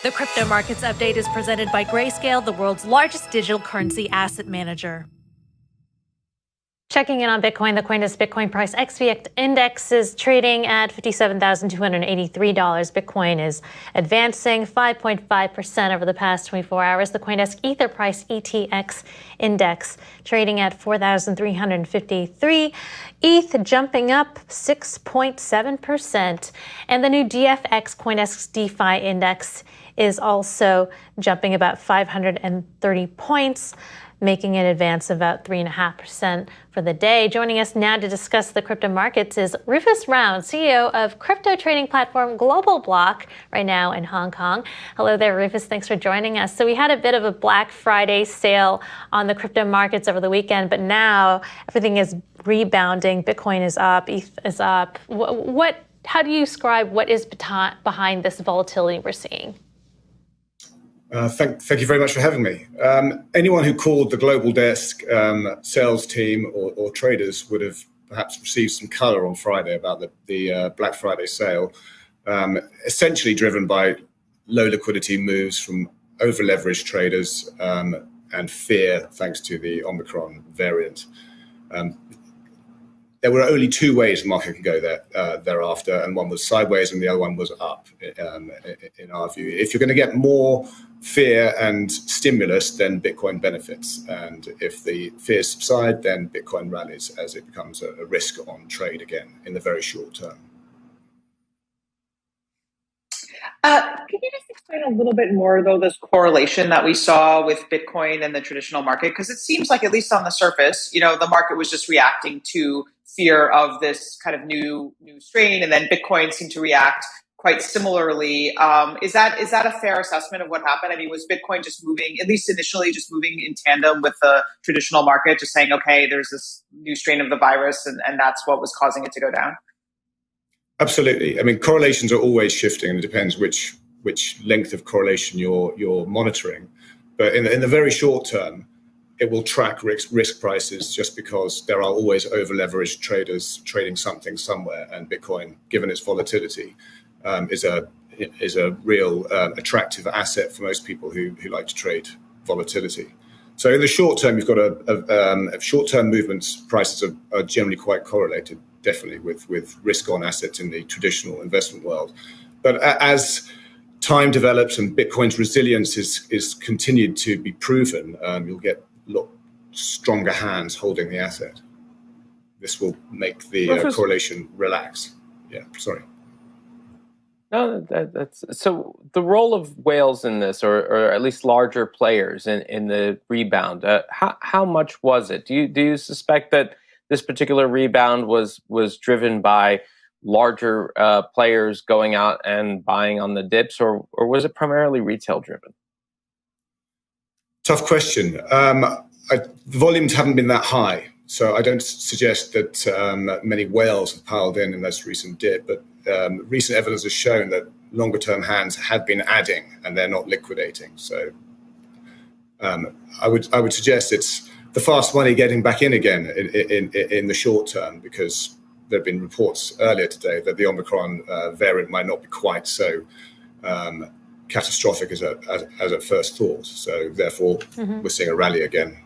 The Crypto Markets Update is presented by Grayscale, the world's largest digital currency asset manager. Checking in on Bitcoin, the CoinDesk Bitcoin price XVX index is trading at $57,283. Bitcoin is advancing 5.5% over the past 24 hours. The CoinDesk Ether price ETX index trading at 4,353. ETH jumping up 6.7%. And the new DFX CoinDesk DeFi index is also jumping about 530 points, making an advance of about 3.5% for the day. Joining us now to discuss the crypto markets is Rufus Round, CEO of crypto trading platform GlobalBlock, right now in Hong Kong. Hello there, Rufus. Thanks for joining us. So we had a bit of a Black Friday sale on the crypto markets over the weekend, but now everything is rebounding. Bitcoin is up, ETH is up. How do you describe what is behind this volatility we're seeing? Thank you very much for having me. Anyone who called the GlobalDesk sales team or traders would have perhaps received some color on Friday about the Black Friday sale, essentially driven by low liquidity moves from over-leveraged traders and fear thanks to the Omicron variant. There were only two ways the market could go thereafter, and one was sideways and the other one was up, in our view. If you're going to get more fear and stimulus, then Bitcoin benefits. And if the fears subside, then Bitcoin rallies as it becomes a risk on trade again in the very short term. Can you just explain a little bit more, though, this correlation that we saw with Bitcoin and the traditional market? Because it seems like, at least on the surface, the market was just reacting to fear of this kind of new strain, and then Bitcoin seemed to react quite similarly. Is that a fair assessment of what happened? I mean, was Bitcoin just moving, at least initially, just moving in tandem with the traditional market, just saying, okay, there's this new strain of the virus, and that's what was causing it to go down? Absolutely. I mean, correlations are always shifting, and it depends which length of correlation you're monitoring. But in the very short term, it will track risk prices just because there are always over-leveraged traders trading something somewhere, and Bitcoin, given its volatility, is a real attractive asset for most people who like to trade volatility. So in the short term, you've got short-term movements. Prices are generally quite correlated, definitely with risk-on assets in the traditional investment world. But as time develops and Bitcoin's resilience is continued to be proven, you'll get a lot stronger hands holding the asset. This will make the correlation relax. Yeah, sorry. No, that's so. The role of whales in this, or at least larger players in the rebound, how much was it? Do you suspect that this particular rebound was driven by larger players going out and buying on the dips, or was it primarily retail driven? Tough question. The volumes haven't been that high, so I don't suggest that many whales have piled in this recent dip, but recent evidence has shown that longer-term hands had been adding and they're not liquidating. So I would suggest it's the fast money getting back in again in the short term, because there have been reports earlier today that the Omicron variant might not be quite so catastrophic as at first thought. So therefore, we're seeing a rally again.